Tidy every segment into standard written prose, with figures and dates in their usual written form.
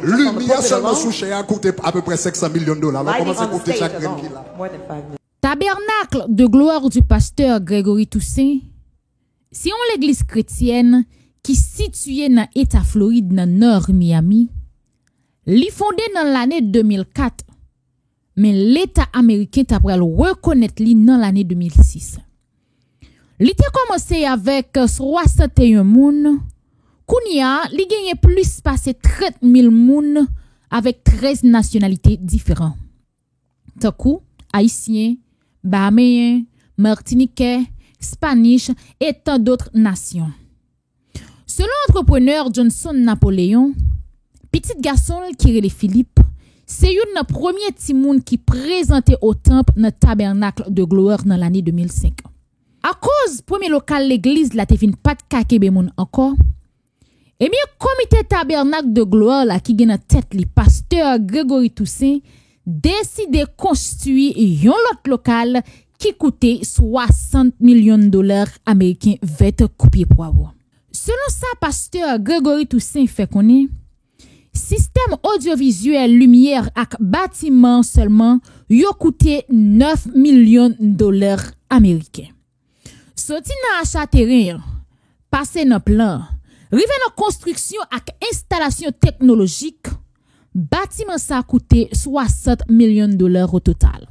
Lumière seulement sous cher a coûté à peu près 500 millions de dollars. Alors, comment ça coûte chaque grain qu'il a? Tabernacle de gloire du pasteur Grégory Toussaint, si on l'église chrétienne qui située dans l'État Floride dans nord Miami, li fondé dans l'année 2004, mais l'État américain t'a pral reconnaître li dans l'année 2006. Li te commencé avec 61 moun, kounya li gagné plus passé 30 000 moun avec 13 nationalités différentes. Takou, haïtien, bahaméen, martiniquais, spanish et tant d'autres nations. Selon entrepreneur Johnson Napoléon, petit garçon qui relè Philippe, c'est une premier timoun qui présentait au temple dans tabernacle de gloire dans l'année 2005. À cause premier local l'église la te fin pas de kakebe moun encore. Et bien comité tabernacle de gloire la qui gen en tête li pasteur Grégory Toussaint décidé construire un autre local qui coûtait 60 millions de dollars américains 20 copier poivre. Selon ça pasteur Grégory Toussaint fait connaître système audiovisuel lumière ak bâtiment seulement yo coûté 9 millions de dollars américains. Sorti nan achat terrain, passé dans plan, rive dans construction ak installation technologique, bâtiment ça coûté 60 millions de dollars au total.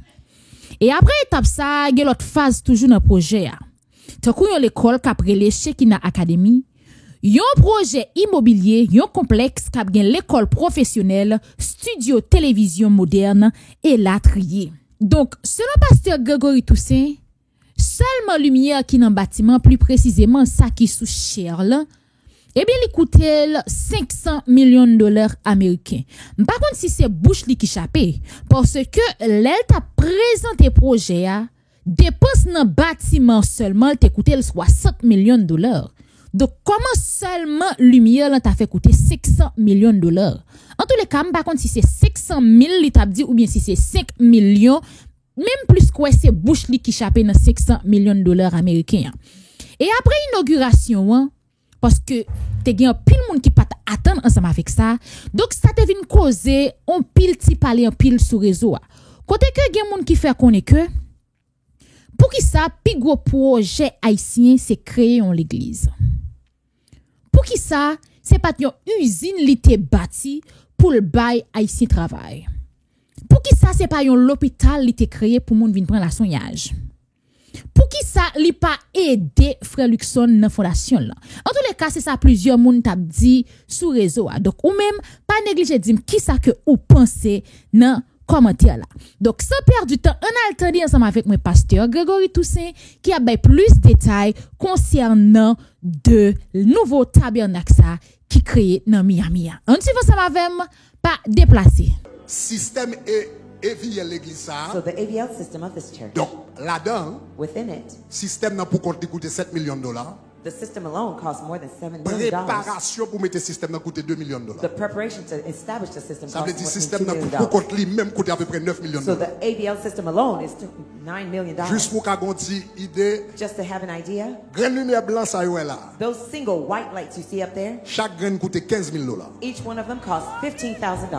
Et après étape ça, gen l'autre phase toujours dans projet a. Tant kou yon l'école qu'après les Shekina Academy, yon projet immobilier, yon complexe k'ap gen l'école professionnelle, studio télévision moderne et la trier. Donc, selon pasteur Grégory Toussaint, seulement lumière qui dans bâtiment, plus précisément ça qui sous cher là, eh bien, il coûtait 500 millions de dollars américains. Par contre, si c'est bouche li qui chapé, parce que l'elle t'a présenté projet à, dépense dans bâtiment seulement, t'a coûté 60 millions de dollars. Donc, comment seulement lumière là t'a fait coûter 500 millions de dollars? En tous les cas, par contre, si c'est 500 000, il t'a dit, ou bien si c'est 5 millions, même plus quoi, c'est bouche li qui chapé dans 500 millions de dollars américains. Et après inauguration, hein, parce que te gen pile moun qui pas attendre ensemble avec ça, donc ça te vinn causer on pile ti parler en pile sur réseau. Côté que gen moun qui fait connait que pour qui ça pi gros projet haïtien c'est créer en l'église. Pour qui ça c'est pas une usine li te bâti pour le bail haïtien travail. Pour qui ça c'est pas un l'hôpital li te créé pour moun vinn prendre la soignage. Pour qui ça li pas aider frère Luxon dans fondation là. En tous les cas c'est ça plusieurs moun t'a dit sous réseau. Donc ou même pas négliger dire qui ça que ou pensez dans commentaire là. Donc sans perdre du temps, on a entendu ensemble avec mon pasteur Grégory Toussaint qui a plus de détails concernant de nouveau tabernacle ça qui créé dans Miami. On suit ensemble avec pas déplacer. Système AVL l'église ça. So the AVL system of this church. Donc là-dedans, within it, système n'a pour compte coûter 7 millions de dollars. the system alone costs more than $7 million. Préparation pour mettre système n'a coûté 2 millions de dollars. The preparation to establish the system Ça veut costs dire more système n'a than $2 pour million. compte lui même coûté à peu près 9 millions de So dollars. the AVL system alone is $9 million. Juste pour qu'on ait une idée, Just to have an idea, graine lumière blanc ça y est là. those single white lights you see up there, Chaque graine coûte 15 000 dollars. each one of them costs $15,000.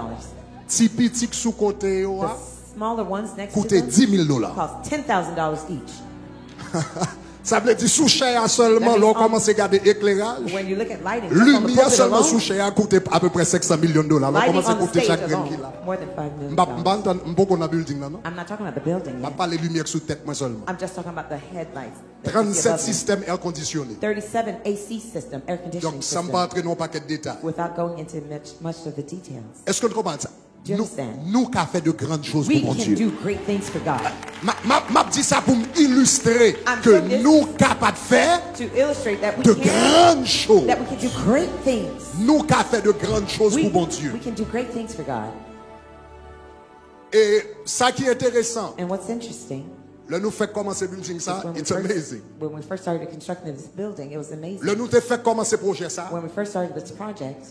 Petit petit sous côté The smaller ones next to coûte them 10 000 dollars. cost $10,000 each. Ça veut dire sous cher seulement, l'on commence à regarder éclairage. When you look at lighting, just on the Lumière pulpit seulement sous alone, cher coûte à peu près 500 millions de dollars. On lighting commence à on the coûter stage chaque graine alone, qui là. more than $5 million. M'pas qu'on a building là non? I'm not talking about the building M'pas yet. pas les lumières sous tête moi seulement. I'm just talking about the headlights. that you see 37 above me. systèmes air conditionné. 37 AC system, air conditioning Donc ça me system, pas entrer dans un paquet de détails. without going into much of the details. Est-ce que tu comprends ça? Do you Nous understand? qu'a fait de grandes choses We pour mon can Dieu. do great things for God. M'a dit ça pour illustrer I'm que saying this nous capables de faire To illustrate that we de can grandes choses. that we can do great things. Nous qu'a fait de grandes choses We, pour mon Dieu. we can do great things for God. Et ça qui est intéressant, And what's interesting le nous fait commencer building ça, is it's amazing. when we first started constructing this building, it was amazing. Le nous te fait commencer projet ça, When we first started this project,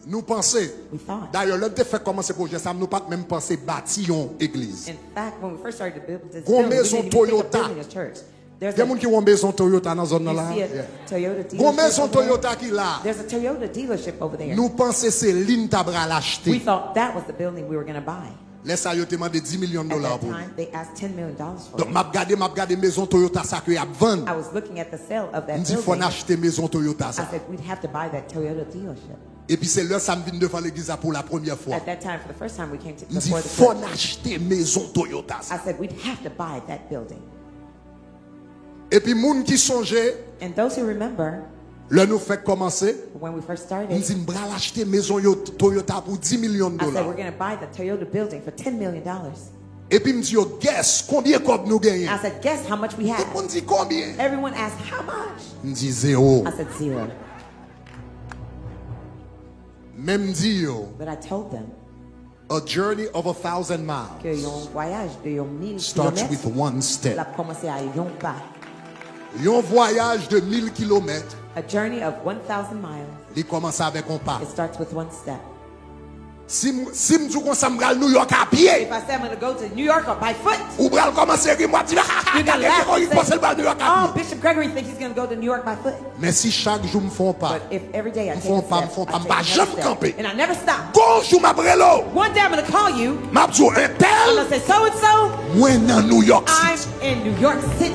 nous pensons. we thought. D'ailleurs, le te fait commencer projet ça, nous pas même penser bâtir une église. In fact, when we first started to build this Gros building, we maison didn't even think of Toyota. building a church. There's Il y a a, des gens qui ont une maison Toyota dans la zone you là. see a Yeah. Toyota Une maison dealership over there? Toyota qui là. There's a Toyota dealership over there. Nous pensons que c'est l'île tabra We l'acheter. thought that was the building we were going to buy. Laisse ça, ils ont demandé 10 millions de At dollars that pour. time, they asked $10 million for Donc, it. m'a regardé maison Toyota ça que y a vendre. I was looking at the sale of that Il dit faut building. acheter maison Toyota I ça. said, we'd have to buy that Toyota dealership. Et puis c'est là ça me vient devant l'église pour la première fois. At that time, for the first time we came to Il dit before the faut church, acheter maison Toyota ça. I said, we'd have to buy that building. Et puis moun qui songeait, And those who remember, là nous fait commencer, when we first il started, dit m'bral acheter maison Toyota pour 10 millions de I said, dollars. we're going to buy the Toyota building for $10 million. Et puis il me dit yo guess combien cob nous gagnons. I said, guess how much we Tout have? le monde dit combien. Everyone asked, how much? Il me dit zéro. I said, 0. Même dit yo, But I told them a journey of 1,000 miles que yon voyage de yon 1000 starts with kilomètres, one la step. commencé à yon pas. Un voyage de 1000 kilomètres, A journey of 1,000 miles, il commence avec un pas. it starts with one step. Si me dis qu'on s'en New York à pied, If I say I'm going to go to New York or by foot, ou bral commencer à rire, moi, tu vas, you're going to laugh il and pense le say, New York à oh, pied. Bishop Gregory thinks he's going to go to New York by foot. Mais si chaque jour me font pas, But if every day I take Font a pas, step, font I pas, take bah, another jamais step, camper. and I never stop. bonjour ma brelo, One day I'm going to call you, m'a dit un I'm tel, going to say, so-and-so, moi dans New York I'm City. in New York City.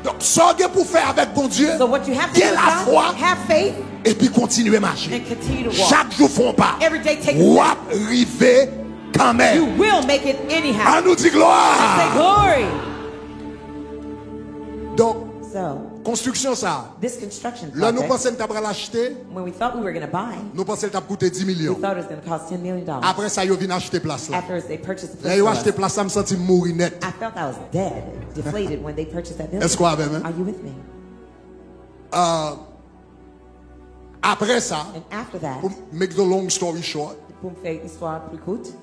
Donc, ça que pour faire avec bon Dieu, So what you have to do bien is la foi, now, have faith et puis continuer à marcher. and continue to walk. Chaque jour font pas. Every day take a Ou step. arriver quand You même. will make it anyhow. À nous dit Say gloire. glory. Donc, So, construction ça. this construction Là, nous project, pensons que tu as l'acheter, when we thought we were going to buy, nous pensons que tu as coûté 10 we millions. thought it was going to cost $10 million. Après ça, ils viennent acheter place là. After they purchased the Là, place ils ont for acheté us, place, ça me sentit mourir net. I felt I was dead, deflated when they purchased that building. Est-ce qu'on avait, hein? Are you with me? Après ça, And after that, pour make the long story short, pour me faire histoire plus courte,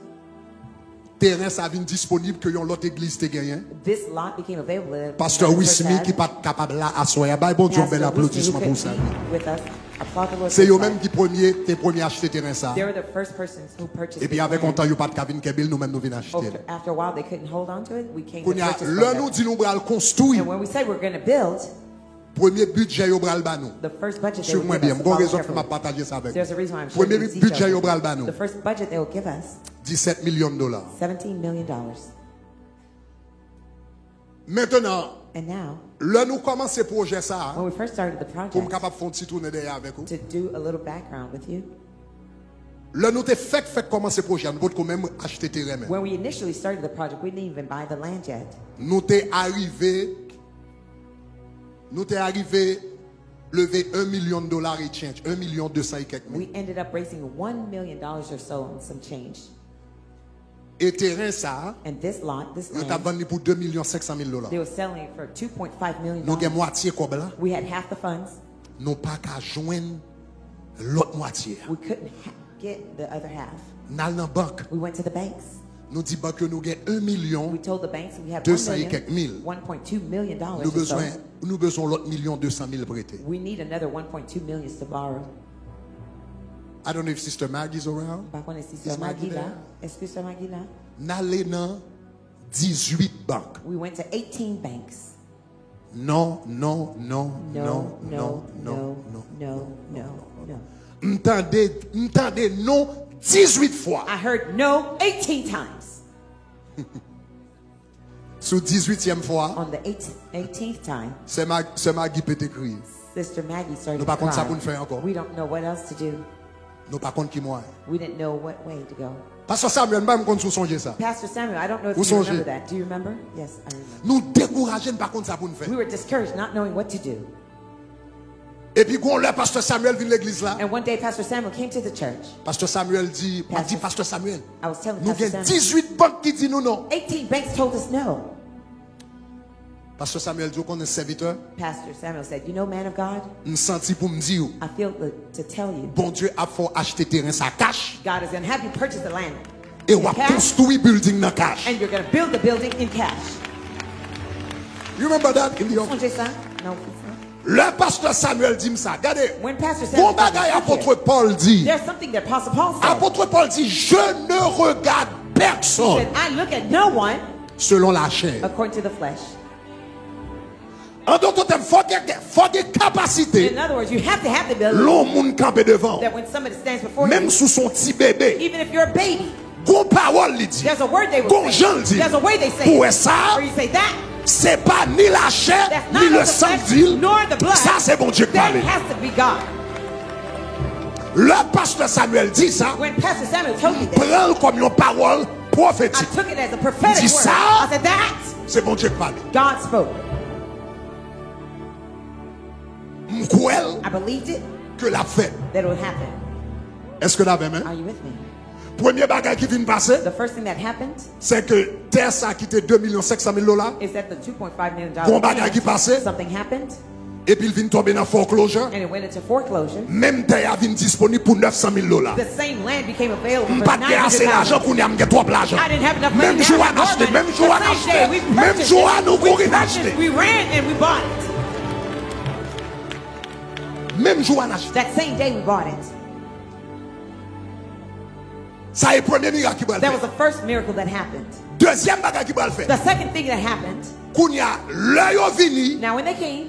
terrain ça vient disponible que yon l'autre église te gagné. this lot became available. Pasteur Wismi qui pas capable là à soir. Bah bon Dieu, bel applaudissement pour ça. With us. Applaud the Lord C'est for eux that. même qui tes premiers acheter terrain ça. They were the first persons who purchased Et puis this avec land. un temps yo pas de cabine Kebil nous même nous venons acheter. After a while, they couldn't hold on to it. We came to Kounya, purchase là from nous them. dit nous bral construire. And when we say we're going to build, Premier budget yo bral ba nous. the first budget they Sur will moi give bien, us, bon follow raison pour m'a carefully. partager ça avec. There's a reason why I'm showing Premier you these budget yo details. bral ba nous. The first budget they will give us, 17 millions de dollars. $17 million. Maintenant, And now, là nous commencer projet ça when we first started the pour me project, capable faire un petit tourner derrière avec vous. to do a little background with you, Là nous te fait commencer projet, nous pouvons quand même acheter terrain même. when we initially started the project, we didn't even buy the land yet. Nous t'es arrivé lever $1 million et change, 1 million 200 et quelques mille. We ended up raising $1 million or so and some change. Et terrain ça, And this lot, this nous t'a land, vendu pour $2 500 000. they were selling it for $2.5 million. Nous avons moitié comme là, We had half the funds. nous pas qu'à joindre l'autre moitié. We couldn't get the other half. Nous allons dans la banque, We went to the banks. nous dit banque que nous avons 1 million, We told the banks we have 200 et quelques mille. $1.2 million. nous or so. besoin l'autre million 200 000 prêtés. We need another 1.2 million to borrow. I don't know if Sister Maggie's around. Par contre, est-ce que Is Sœur Maggie Maggie là? there? Est-ce que Sœur Maggie là? N'allez dans 18 banques. We went to 18 banks. Non, non, non, No, non, no, non, no, non, no, non. no, no. M'tendez non 18 fois. I heard no 18 times. Sur 18e fois, On the 18th time, c'est Maggie peut écrire. Sister Maggie started Nous to pas contre ça cry. pour nous faire encore. We don't know what else to do. Nous pas contre qui moi. We didn't know what way to go. Parce que Samuel, même quand nous songer ça. Pastor Samuel, I don't know if Vous you songez? remember that. Do you remember? Yes, I remember. Nous décourager pas contre ça pour nous faire. We were discouraged, not knowing what to do. Et puis quand le pasteur Samuel vient l'église là, And one day, Pastor Samuel came to the church. pasteur Samuel dit, m'a dit Pastor- pasteur Samuel, I was telling nous Pastor avons Samuel, 18 banques qui disent nous non. 18 banks told us no. Pasteur Samuel dit qu'on est serviteur, Pastor Samuel said, you know, man of God, me senti pour me dire, I feel to tell you, bon Dieu a fait acheter terrain ça cash God is going to have you purchase the land et in on va cash, construire building dans cash. and you're going to build the building in cash. You remember that in the office? Songez ça? Non, c'est ça. Le pasteur Samuel dit ça. Regardez. When Pastor Bon Samuel bagaille told us, apôtre Paul dit. there's something that Apostle Paul said. Apôtre Paul dit, je ne regarde He personne said, I look at no one selon la chair. according to the flesh. En d'autres termes, faut des capacités. In other words, you have to have the ability L'homme moun camper devant. that when somebody stands before Même you, sous son petit bébé. even if you're a baby, Gon parole li dit. there's a word they will Gon say. Jean dit. There's a way they say Pour it. ça, Or you say that. c'est pas ni la chair, That's ni not le of the sang flesh, d'huile. nor the blood. Ça, c'est bon Dieu qui That parle. has to be God. Le pasteur Samuel dit ça. When Pastor Samuel told me that, Prends comme une parole I prophétique. took it as a prophetic Dis word. ça. I said that C'est bon Dieu qui parle. God spoke. M'kouel I believed it, que l'a fait. that it would happen. Est-ce que l'avez même? Are you with me? Premier bagage qui vient passer, The first thing that happened c'est que Terre a quitté 2 500 000 $. is that the $2.5 million Bon bagage qui passait, something happened et puis il vient tomber dans foreclosure. and it went into foreclosure. Même Terre vient disponible pour 900 000 $. The same land became available for Pas de assez d'argent 900,000. qu'on y a trop l'argent. I didn't have enough money. Même to jour have à acheter, more même money. jour à The same acheter, day we même purchased jour à it. nous We courir purchased, acheter. we ran and we bought it. Même jour à acheter. That same day we bought it. Ça est le premier miracle qui va le That was faire. the first miracle that happened. Deuxième bagage qui va le faire. The second thing that happened, Qu'on y a l'œil au vini, now when they came,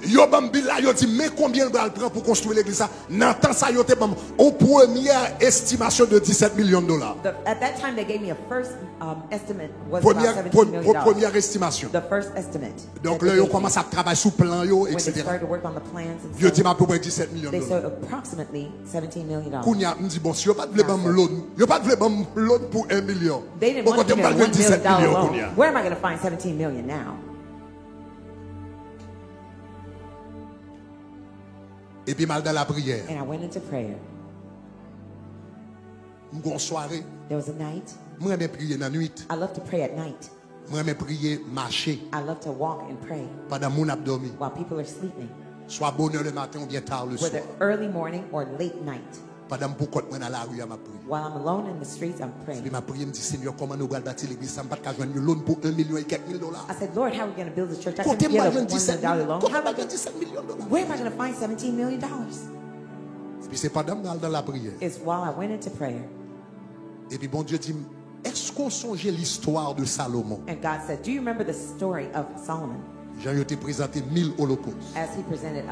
yo bambil là, yo dit mais combien il va le prendre pour construire l'église ça? Dans temps ça yo te bam en première estimation de 17 millions de $. at that time they gave me a first estimate was about $17 million. Première estimation. The first estimate. Donc that là they yo gave me. commence à travailler sous plan yo When they etc. started to work on the plans and Yo dit stuff, à peu près 17 millions de they $. said approximately $17 million. Kounya me dit bon si yo pas de bam loan, yo pas de bam loan pour 1 million. They didn't Bon want to côté give me a mal $1 17 million millions loan. kounya. Where am I going to find $17 million now? Et puis mal dans la prière. And I went into prayer. M'gon soirée, There was a night. moi me prier dans nuit. I love to pray at night. Moi me prier marcher I love to walk and pray pendant mon abdomen. while people are sleeping, Soit bonne heure le matin ou bien tard le soir. whether early morning or late night. Pendant beaucoup de temps dans la rue à ma prière. While I'm alone in the streets, I'm Puis praying. ma prière me dit Seigneur comment nous allons bâtir l'église ça me pas de joindre une loan pour 1 million et quelques mille $. I said, Lord, how are we going to build this church? I Côté couldn't get a m'pa joindre $1 17 million millions. loan. Côté How am I m'pa gonna, joindre 17 millions de $. where am I going to find $17 million? Puis c'est pendant dans la prière. It's while I went into prayer. Et puis bon Dieu dit est-ce qu'on songeait l'histoire de Salomon? And God said, do you remember the story of Solomon J'ai été présenté 1000 holocaustes. as he presented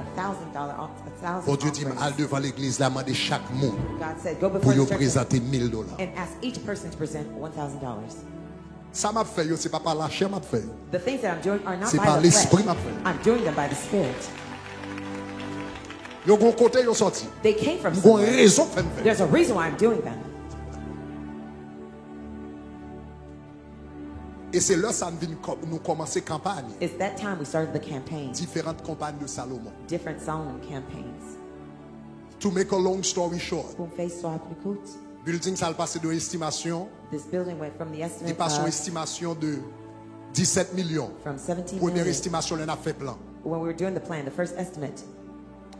Bon Dieu dit $1,000 al offerings? devant l'église là demander chaque monde God said, go pour before yo the church présenter $1000. and ask each person to present $1,000. Ça m'a fait yo c'est pas par la chair m'a fait. The things that I'm doing are not C'est by par the l'esprit, flesh. ma frère. I'm doing them by the Spirit. Yo gon côté yo sorti. They came from Gon somewhere. raison fait me faire. There's a reason why I'm doing them. Et c'est là ça nous commencer campagne. It's that time we started the campaign, Différentes campagnes de Salomon. different Solomon campaigns. To make a long story short, Kung face swap recruit. building ça a passé de estimation, This building went from the il estimate passe en of estimation de 17 millions. from 17 Première million. estimation, on a fait plan. When we were doing the plan, the first estimate,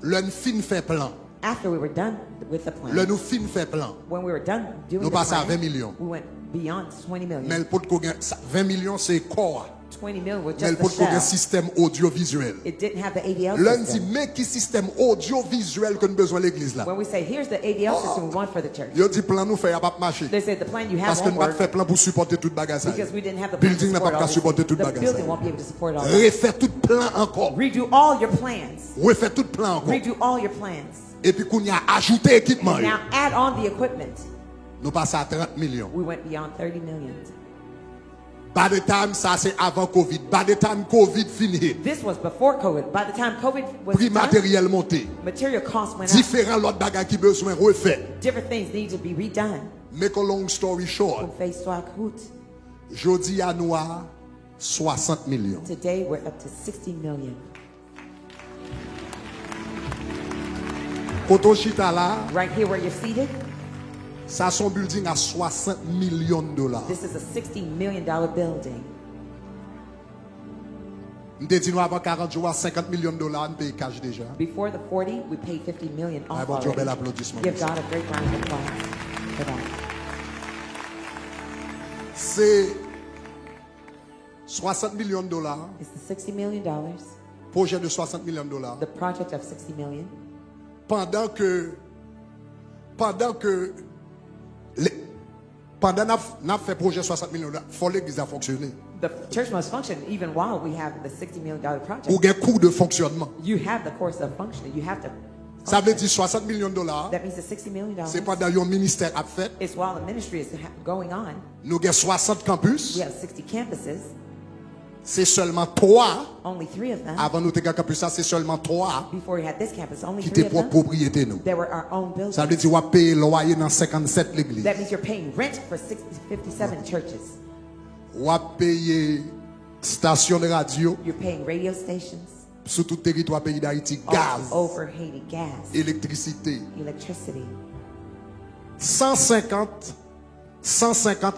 L'un fin fait plan. after we were done with the plan, L'un nous fin fait plan. when we were done doing Nous the passons à plan, 20 millions. we went beyond 20 million. Mais le pot de 20 millions c'est corps. 20 million was Mais le just pot the de shell. système audiovisuel. It didn't have the ADL L'un dit system. mais qui système audiovisuel que nous besoin l'église là. When we say, here's the ADL system we want for the church, Yo dit plan nous fait pas marcher. they said the plan you have Parce que won't nous pas work fait plan pour supporter toute bagage ça. because we didn't have the plan to Building n'a support pas all qu'à supporter this. toute The bagage building ça. won't be able to support all that. Refaire tout plan encore. Redo all your plans. Refaire tout plan encore. Redo all your plans. Et puis qu'on y a ajouté équipement. Now add on the equipment. Nous passons à 30 millions. We went beyond 30 million. By the time ça c'est avant Covid. By the time Covid fini. This was before COVID. By the time COVID was Prix done, matériel monté. material costs went up. Différents l'autre bagages qui besoin refait. Different things need to be redone. Make a long story short. Kung face swap hoot. Jodi à Noir 60 millions. Today we're up to 60 million. Koto Chita là, Right here where you're seated, ça son building à 60 millions de $. this is a $60 million building. M'te dit nous avant 40 jours à 50 millions de $, on paye cash déjà. Before the 40, we paid 50 million Ah, off bon Dieu, bel already. applaudissement. Give God a great round of applause for that. C'est 60 millions de $, It's the $60 million, projet de 60 millions de $. the project of 60 million. Pendant que pendant n'a fait projet 60 millions de $, faut l'église a fonctionné. The church must function even while we have the $60 million project. Ou gen coût de fonctionnement. You have the course of functioning. You have to. Ça veut dire $60 millions. That means the $60 million. C'est pas dans un ministère à fait. It's while the ministry is going on. Nous avons 60 campus. We have 60 campuses. C'est seulement 3. Only 3 of them. Avant nous avons campus, c'est seulement 3 Before we had this campus, only qui 3 étaient of pour them. propriété nous. They were our own buildings. Ça veut dire qu'on paye loyer dans 57 l'église. That means you're paying rent for 57 churches. On paye station de radio You're paying radio stations. sur tout le territoire pays d'Haïti, All gaz, over Haiti, gas, électricité. electricity. 150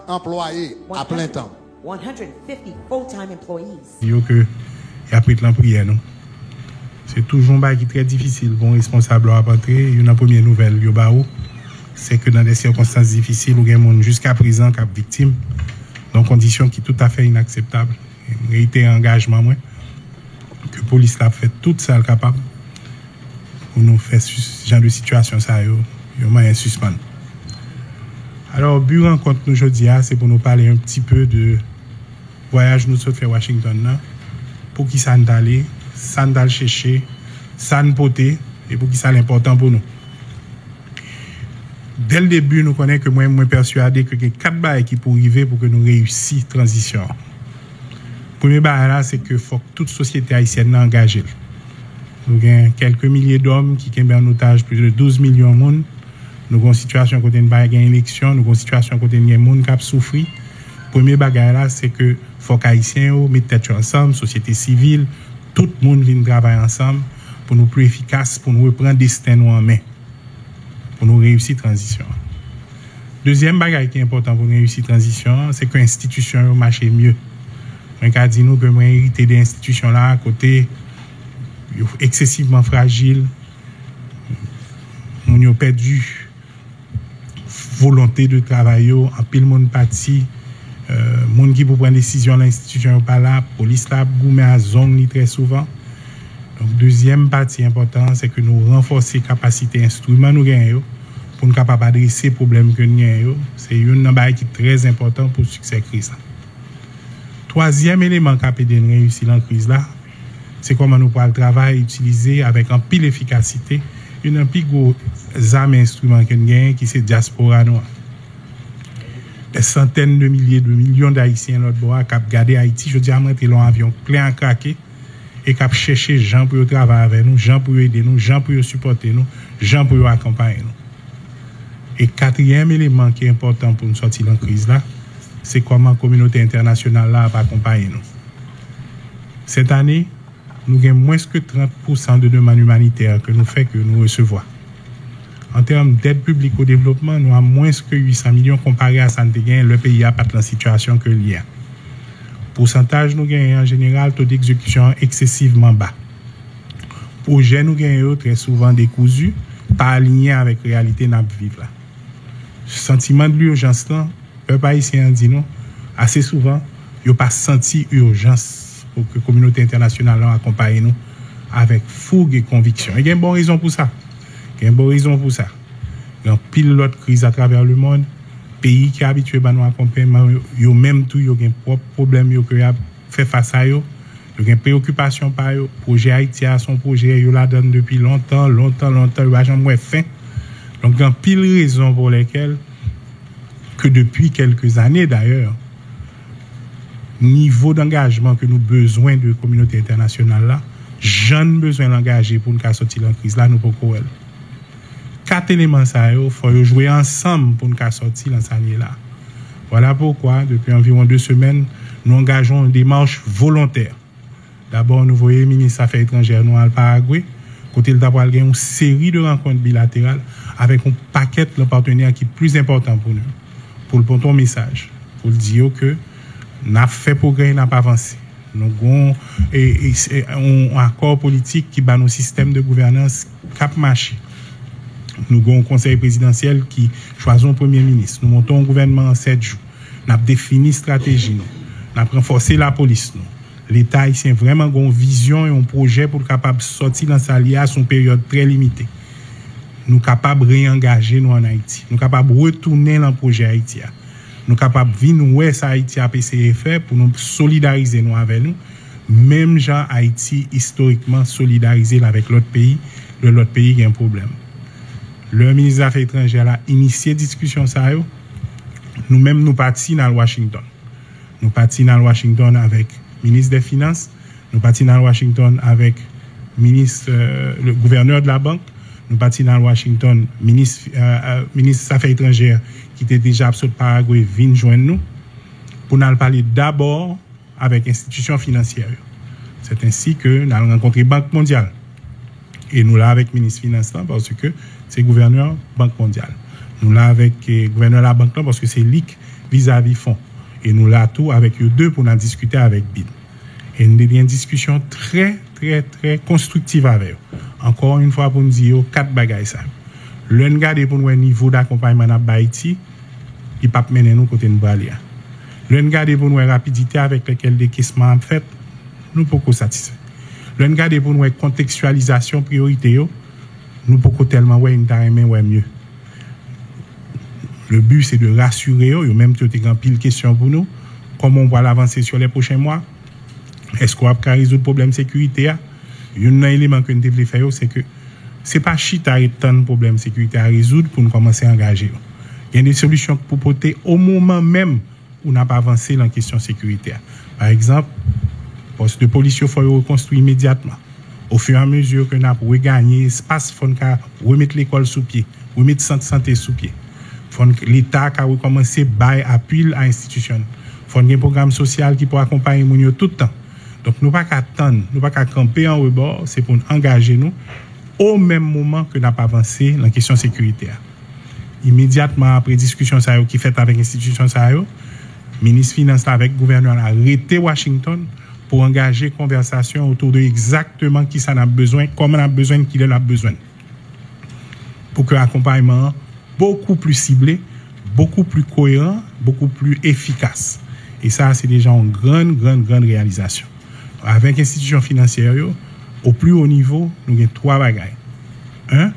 employés à plein temps. 150 full-time employees. Yo que y a pris la prière non. C'est toujours un bagage très difficile pour un responsable à rentrer. Une première nouvelle yo ba ou, c'est que dans des circonstances difficiles où il y a monde jusqu'à présent qui est victime dans conditions qui tout à fait inacceptables. Réité engagement moi que police l'a fait tout ça capable pour nous faire ce genre de situation ça yo moyen suspendre. Alors but rencontre nous aujourd'hui c'est pour nous parler un petit peu de voyage nous fait Washington là pour qui ça d'aller ça d'aller chercher ça nous porter et pour qui ça l'important pour nous. Dès le début nous connaît que moi persuadé que 4 bails qui pour arriver pour que nous réussissions transition. Premier bail là c'est que faut que toute société haïtienne engagée. Nous avons quelques milliers d'hommes qui ont en otage plus de 12 millions de monde. Nous avons une situation côté une élection, nous avons une situation côté une monde qui a souffert. Premier bagage là c'est que faut qu'haïtiens mettent tête ensemble, société civile, tout le monde vient travailler ensemble pour nous plus efficace, pour nous reprendre destin en main. Pour nous réussir transition. Deuxième bagage qui est important pour nous réussir transition, c'est que l'institution marche mieux. On a dit nous que moi hérité des institutions là à côté excessivement fragile. On a perdu volonté de travailler, en pile monde parti, monde qui pour prendre décision l'institution pas là, police là goumé à zone très souvent. Donc deuxième partie importante c'est que nous renforcer capacité instrument nous gagnons pour nous capable adresser problème que nous gagnons, c'est une bail qui est très important pour succès crise. Troisième élément qui a aidé nous réussir dans crise là, c'est comment nous pourrons le travail utiliser avec un pile efficacité une pile gros armes instruments que nous gagnons qui c'est diaspora noire. Des centaines de milliers de millions d'haïtiens l'autre bord qui ont gardé Haïti, je dis à monter leur avion plein à craquer et qui ont cherché gens pour travailler avec nous, gens pour aider nous, gens pour supporter nous, gens pour accompagner nous. Et quatrième élément qui est important pour nous sortir de la crise là, c'est comment la communauté internationale là va accompagner nous. Cette année, nous avons moins que 30% de demande humanitaire que nous recevons. En termes d'aide publique au développement, nous avons moins que 800 millions comparé à Santégain, le pays n'a pas de la situation que l'il y a. Pourcentage, nous gagnons en général taux d'exécution excessivement bas. Projet, nous gagnons très souvent décousus, pas alignés avec la réalité de notre vie. Sentiment de l'urgence, le peuple haïtien dit non, assez souvent, il n'y a pas senti urgence pour que la communauté internationale accompagne nous avec fougue et conviction. Il y a une bonne raison pour ça. Il y a une bonne raison pour ça. Il y a pile d'autres crises à travers le monde. Pays qui est habitué à nous accompagner, ils ont même tout, ils ont un propre problème qu'ils ont fait face à eux. Ils ont une préoccupation par eux. Le projet Haïti a son projet, ils l'ont donné depuis longtemps, ils n'ont jamais fait. Donc, il y a pile raison pour lesquelles, que depuis quelques années d'ailleurs, niveau d'engagement que nous avons besoin de la communauté internationale là, j'en ai besoin d'engager pour nous sortir de la crise là, nous pouvons courir. 4 éléments ça il faut jouer ensemble pour nous sortir dans cette année là. Voilà pourquoi depuis environ 2 semaines nous engageons une démarche volontaire. D'abord nous voyons le ministre des Affaires étrangères nous al Paraguay côté le d'avoir une série de rencontres bilatérales avec un paquet de partenaires qui est plus important pour nous pour le porter un message pour dire que n'a fait progrès n'a pas avancé. Nous avons un accord politique qui bat nos systèmes de gouvernance cap marché. Nous avons un conseil présidentiel qui choisit un premier ministre. Nous montons un gouvernement en 7 jours. Nous avons défini une stratégie. Nous avons renforcé la police. L'État haïtien a vraiment une vision et un projet pour être capable de sortir dans sa lia à une période très limitée. Nous sommes capables de réengager nous en Haïti. Nous sommes capables de retourner dans le projet haïtien. nous capables de venir ouais ça Haïti a essayé faire pour nous solidariser nous avec nous. Même gens Haïti historiquement solidarisé avec l'autre pays qui a un problème. Le ministre des Affaires étrangères a initié discussion ça yo. Nous-mêmes nous partis dans Washington. Nous partis dans Washington avec le ministre des Finances, nous partis dans Washington avec le gouverneur de la banque, nous partis dans Washington ministre des Affaires étrangères qui était déjà absolu Paraguay vient joindre nous pour nous parler d'abord avec institutions financières. C'est ainsi que nous avons rencontré Banque mondiale. Et nous là avec le ministre des Finances parce que c'est gouverneur Banque mondiale. Nous là avec gouverneur de la banque parce que c'est LIC vis-à-vis fonds. Et nous là tout avec eux deux pour nous discuter avec Bill. Et nous avons une discussion très constructive avec eux. Encore une fois pour nous dire 4 bagages ça. Le regarder pour nous un niveau d'accompagnement à Haïti, il pas mener nous côté de Bralia. Le regarder pour nous la rapidité avec laquelle décaissement en fait, nous pouvons satisfaire. Le regarder pour nous contextualisation priorité nous pouvons tellement ouais une tarime ouais mieux. Le but c'est de rassurer eux, même tu as grand pile question pour nous, comment on va l'avancer sur les prochains mois. Est-ce qu'on va résoudre le problème de sécurité? Un élément que nous devons faire, c'est que ce n'est pas chita et tant de problèmes de sécurité à résoudre pour nous commencer à engager. Il y a des solutions pour porter au moment même où on n'a pas avancé dans la question sécuritaire. Par exemple, le poste de police, il faut reconstruire immédiatement. Au fur et à mesure que nous avons regagné l'espace, il faut remettre l'école sous pied, remettre le centre de santé sous pied. L'État a recommencé à bailler appui à l'institution. Il faut un programme social qui peut accompagner les gens tout le temps. Donc, nous ne pouvons pas attendre, nous ne pouvons pas camper en rebord, c'est pour nous engager nous au même moment que nous n'avons pas avancé dans la question sécuritaire. Immédiatement après discussion qui est faite avec l'institution, le ministre des Finances avec le gouverneur a arrêté Washington pour engager conversation autour de exactement qui ça a besoin, comment on a besoin, qui en a besoin. Pour que l'accompagnement beaucoup plus ciblé, beaucoup plus cohérent, beaucoup plus efficace. Et ça, c'est déjà une grande réalisation. Avec l'institution financière, au plus haut niveau, nous avons 3 bagages. 1,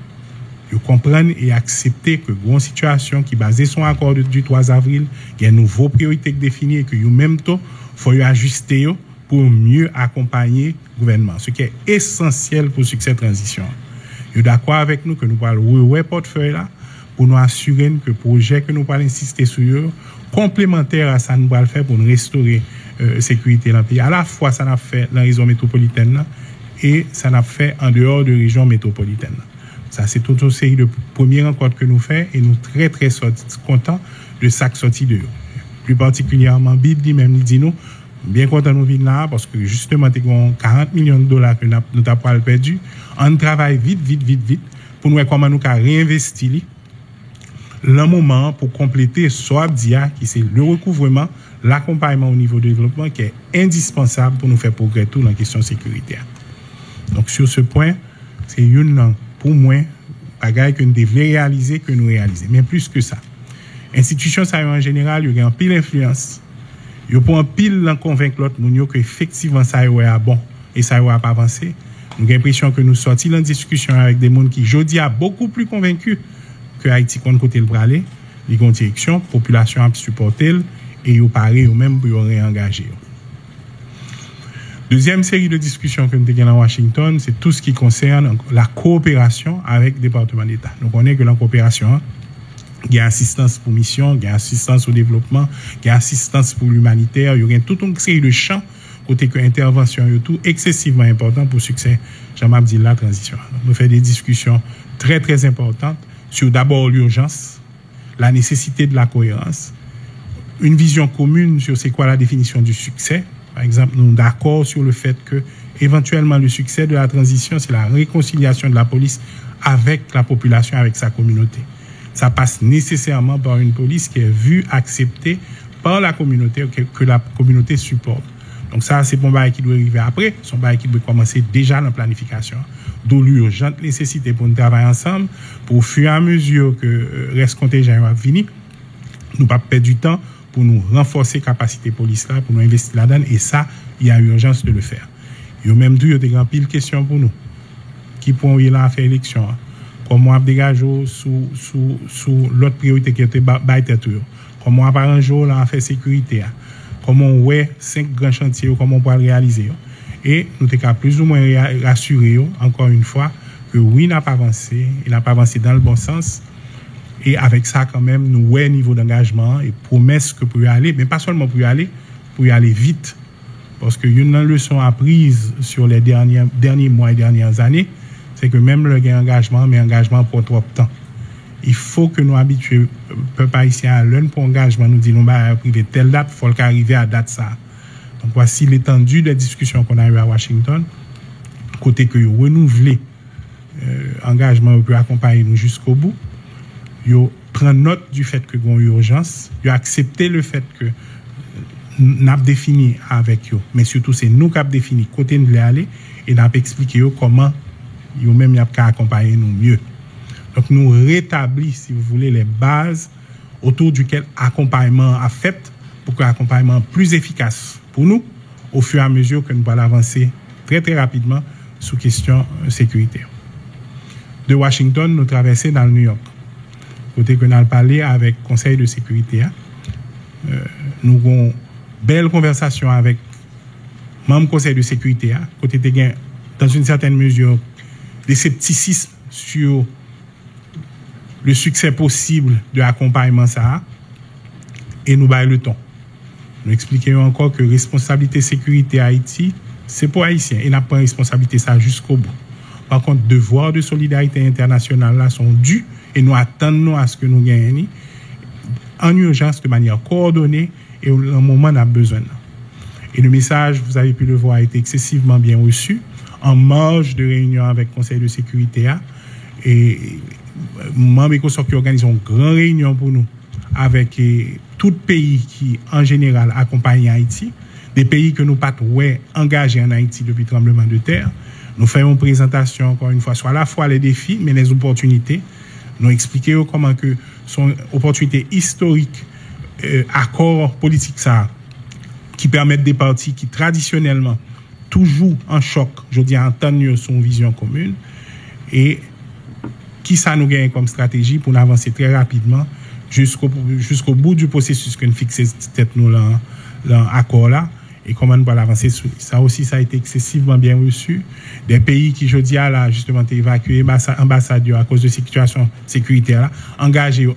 ils comprennent et accepter que une situation qui est basée sur l'accord du 3 avril, il y a une nouvelle priorité définie et que même temps, il faut ajuster pour mieux accompagner le gouvernement. Ce qui est essentiel pour le succès de la transition. Ils sont d'accord avec nous que nous parlons de portefeuille là pour nous assurer que le projet que nous allons insister sur eux, complémentaire à ça, nous allons le faire pour nous restaurer la sécurité dans le pays. À la fois, ça n'a fait dans la région métropolitaine et ça n'a fait en dehors de la région métropolitaine. Ça, c'est toute une série de premières rencontres que nous faisons et nous très contents de ça qui sorti de eux. Plus particulièrement, Bid lui-même dit nous, bien content de nous venir là parce que justement, nous avons 40 millions de dollars que nous avons perdu. On travaille vite pour nous voir comment nous avons réinvesti le moment pour compléter SOABDIA, qui c'est le recouvrement, l'accompagnement au niveau du développement qui est indispensable pour nous faire progresser dans la question sécuritaire. Donc sur ce point, c'est une pour moi bagaille que nous devons réaliser que nous réaliser. Mais plus que ça, institution ça en général, il y a un pile influence. Il pour un pile convaincre l'autre monde que effectivement ça est bon et ça va pas avancer. Nous avons l'impression que nous sortis dans discussion avec des gens qui aujourd'hui a beaucoup plus convaincus que Haïti qu'on côté le braler, les ont direction, population a supporté et ils paré eux même pour réengager. Deuxième série de discussions que nous avons à Washington, c'est tout ce qui concerne la coopération avec le département d'État. Nous connaissons que la coopération, il y a assistance pour mission, il y a assistance au développement, il y a assistance pour l'humanitaire, il y a toute une série de champs côté que intervention et tout excessivement important pour le succès, Jean-Marc dit la transition. Donc, nous faisons des discussions très importantes sur d'abord l'urgence, la nécessité de la cohérence, une vision commune sur c'est quoi la définition du succès. Par exemple, nous sommes d'accord sur le fait que éventuellement le succès de la transition, c'est la réconciliation de la police avec la population, avec sa communauté. Ça passe nécessairement par une police qui est vue, acceptée par la communauté, que la communauté supporte. Donc ça, c'est bon bail qui doit arriver après, son bail qui doit commencer déjà dans la planification. D'où l'urgente nécessité pour nous travailler ensemble, pour au fur et à mesure que reste contingent va venir, nous pas perdre du temps pour nous renforcer capacité police là, pour nous investir là-dedans, et ça, il y a urgence de le faire. Il y a même deux, il y a des grandes piles questions pour nous. Qui pourront y aller à faire élection. comment on dégage sous l'autre priorité qui était baïté tout. Comment on par un jour là fait sécurité. Comment on ouais 5 grands chantiers comment on peut réaliser. Et nous t'es plus ou moins rassurer encore une fois que oui, il n'a pas avancé dans le bon sens. Et avec ça, quand même, nous, ouais, niveau d'engagement et promesse que pour y aller, mais pas seulement pour y aller vite. Parce que une leçon apprise sur les derniers mois et dernières années, c'est que même le gain engagement, mais engagement pour trop de temps. Il faut que nous habituions, peuple haïtien à l'un pour engagement, nous disons, privé telle date, il faut qu'arriver à date ça. Donc, voici l'étendue des discussions qu'on a eues à Washington, côté que vous renouvelez engagement pour accompagner nous jusqu'au bout. Yo prend note du fait que gon urgence, yo accepter le fait que n'a défini avec yo, mais surtout c'est nous qui avons défini côté nous aller et n'a expliqué yo comment yo même y a qu'à accompagner nous mieux. Donc nous rétablit si vous voulez les bases autour duquel accompagnement a fait pour que l'accompagnement plus efficace pour nous au fur et à mesure que nous allons avancer très très rapidement sous question sécuritaire. De Washington, nous traversons dans le New York. Côté que nous avons parlé avec le Conseil de sécurité, nous avons une belle conversation avec le membre du Conseil de sécurité, côté de dans une certaine mesure des scepticismes sur le succès possible de l'accompagnement ça, et nous baillons le temps. Nous expliquons encore que responsabilité sécurité Haïti, c'est pour Haïtiens, et n'a pas responsabilité ça jusqu'au bout. Par contre, devoirs de solidarité internationale là sont dus et nous attendons à ce que nous gagnions en urgence de manière coordonnée et au moment où on a besoin. Et le message, vous avez pu le voir, a été excessivement bien reçu en marge de réunion avec le Conseil de sécurité. Et membres ECOSOC qui organisent une grande réunion pour nous avec tout pays qui, en général, accompagnent Haïti, des pays que nous pas engagés en Haïti depuis le tremblement de terre. Nous faisons une présentation, encore une fois, sur à la fois les défis, mais les opportunités. Nous expliquons comment que son opportunité historique, accord politique ça, qui permettent des partis qui traditionnellement toujours en choc, je dis entendre son vision commune, et qui ça nous gagne comme stratégie pour avancer très rapidement jusqu'au bout du processus que nous fixons tête nous là accord là. Et comment nous allons avancer sur ça aussi, ça a été excessivement bien reçu. Des pays qui, je dis, là, justement, ont évacué ambassadeurs à cause de situation sécuritaire, là, engagés,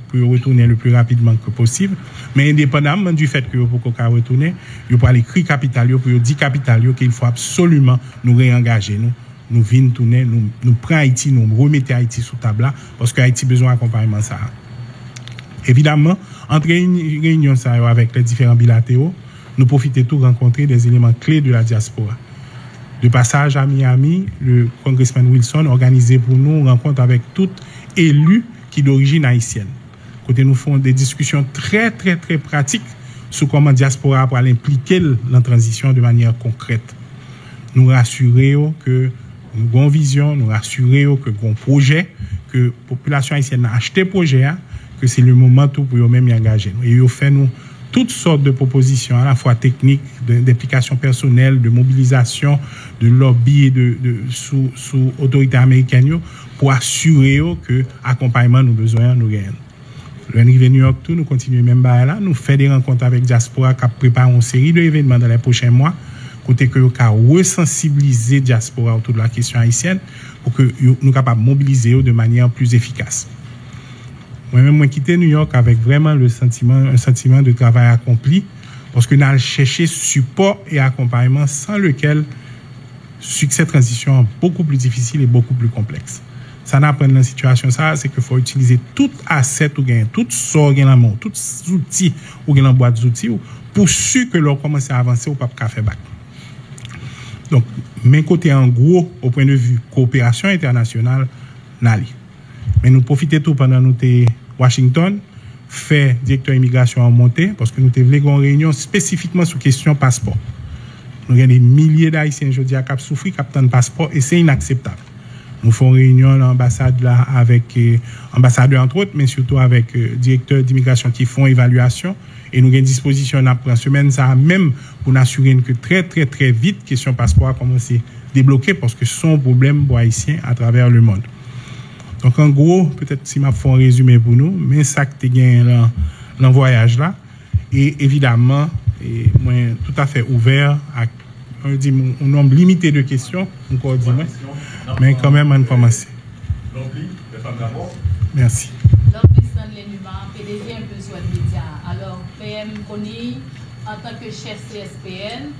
pour retourner le plus rapidement que possible. Mais indépendamment du fait que vous pouvez retourner, vous pouvez aller écrire capital, pour dire capital, qu'il faut absolument nous réengager. Nous venons tourner, nous prenons Haïti, nous remettons Haïti sous table là, parce que Haïti a besoin d'accompagnement ça. Évidemment, entre une réunion ça avec les différents bilatéraux, nous profitons de rencontrer des éléments clés de la diaspora. De passage à Miami, le congressman Wilson organisé pour nous une rencontre avec tout élus qui d'origine haïtienne. Côté nous font des discussions très très très pratiques sur comment la diaspora pour impliquer la transition de manière concrète. Nous rassurer que nous avons une vision, nous rassurer que nous avons un projet, que la population haïtienne a acheté projet, que c'est le moment tout pour eux-mêmes y engager. Et ils fait nous toutes sortes de propositions, à la fois techniques, d'implication personnelle, de mobilisation, de lobby sous autorité américaine pour assurer que l'accompagnement nous besoin nous gagne. Le arrivé New York tout, nous continuons même là, nous faisons des rencontres avec diaspora qui prépare une série d'événements dans les prochains mois, côté que nous resensibiliser diaspora autour de la question haïtienne pour que nous soyons capables de mobiliser de manière plus efficace. Moi-même, j'ai quitté New York avec vraiment un sentiment de travail accompli, parce que nous avons cherché support et accompagnement sans lequel succès transition est beaucoup plus difficile et beaucoup plus complexe. Ça n'apprend dans la situation, ça, c'est qu'il faut utiliser tout asset ou gain, tout sort ou gain la main, tout outils ou gain la boîte d'outils, pour sûr que l'on commence à avancer au pape café bac. Donc, mes côtés en gros, au point de vue coopération internationale, n'allez. Mais nous profitons tout pendant nous Washington, fait directeur immigration en montée, parce que nous avons une réunion spécifiquement sur question passeport. Nous avons des milliers d'Haïtiens aujourd'hui qui souffrent, qui ont un passeport, et c'est inacceptable. Nous faisons une réunion à l'ambassade là avec ambassadeurs entre autres, mais surtout avec directeurs d'immigration qui font évaluation, et nous avons une disposition après semaine, ça même pour nous assurer que très très très vite, question passeport a commencé à débloquer, parce que c'est un problème pour Haïtiens à travers le monde. Donc, en gros, peut-être si m'a fait un résumé pour nous, mais ça que tu gagné dans le voyage là, et évidemment, et moi, tout à fait ouvert à un nombre limité de questions, encore dit, mais quand même, on commence. Merci. PDG un peu sur le média. Alors, PM Koni, en tant que chef CSPN,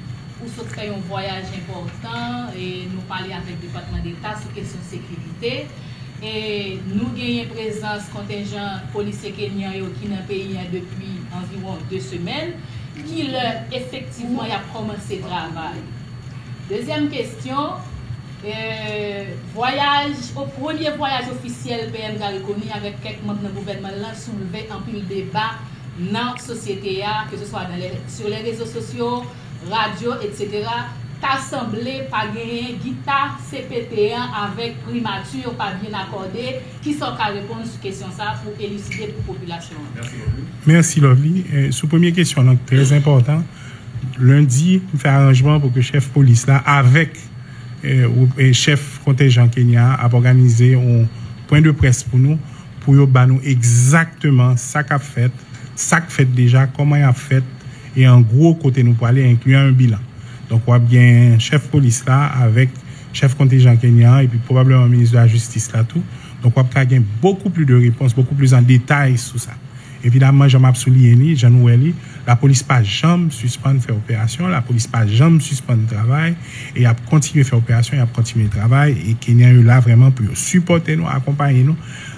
ou souhaite faire un voyage important et nous parler avec le département d'État sur question de sécurité. Et nous gagnons présence contingent policier kenyan qui dans le pays depuis environ 2 semaines, qui effectivement a commencé le travail. Deuxième question, premier voyage officiel PM Garikoni avec quelques membres du gouvernement soulevé un peu le débat dans la société, que ce soit sur les réseaux sociaux, radio, etc. T'as semblé pas gagner guitare CPT1 avec primature pas bien accordé. Qui sont qu'à répondre sur question ça pour élucider pour la population? Merci Lovely. Sur première question, donc, très important. Lundi, on fait arrangement pour que le chef police là avec chef contingent Kenya a organisé un point de presse pour nous exactement ça qu'a fait déjà, comment il a fait et en gros côté nous pour aller inclure un bilan. Donc on a bien chef police là avec chef contingent Kenya et puis probablement ministre de la justice là tout. Donc on a gagné beaucoup plus de réponses, beaucoup plus en détail sur ça. Évidemment, Jean-Marc Soulieni, Jean-Noueli, la police pas jamais suspendre faire opération, la police pas jamais suspendre travail, et il a continué faire opération, il a continué le travail, et Kenya est là vraiment pour supporter nous, accompagner nous,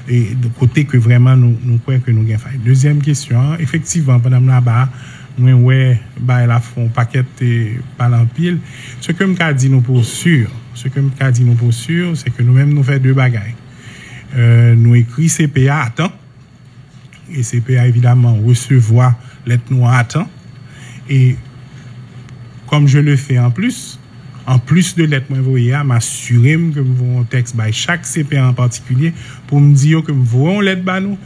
et de côté que vraiment nous croyons que nous gagnons faille. Deuxième question, effectivement, pendant là-bas, nous la font paquet par l'empile. Ce que me dit nous pour sûr, c'est que nous-mêmes nous faisons 2 bagailles. Nous écrit CPA à temps. Et CPA évidemment recevoir lettre noire à temps. Et comme je le fais en plus de lettre moi envoyée, m'assurer que nous avons un texte by chaque CPA en particulier pour me dire que nous voulons lettre ba nous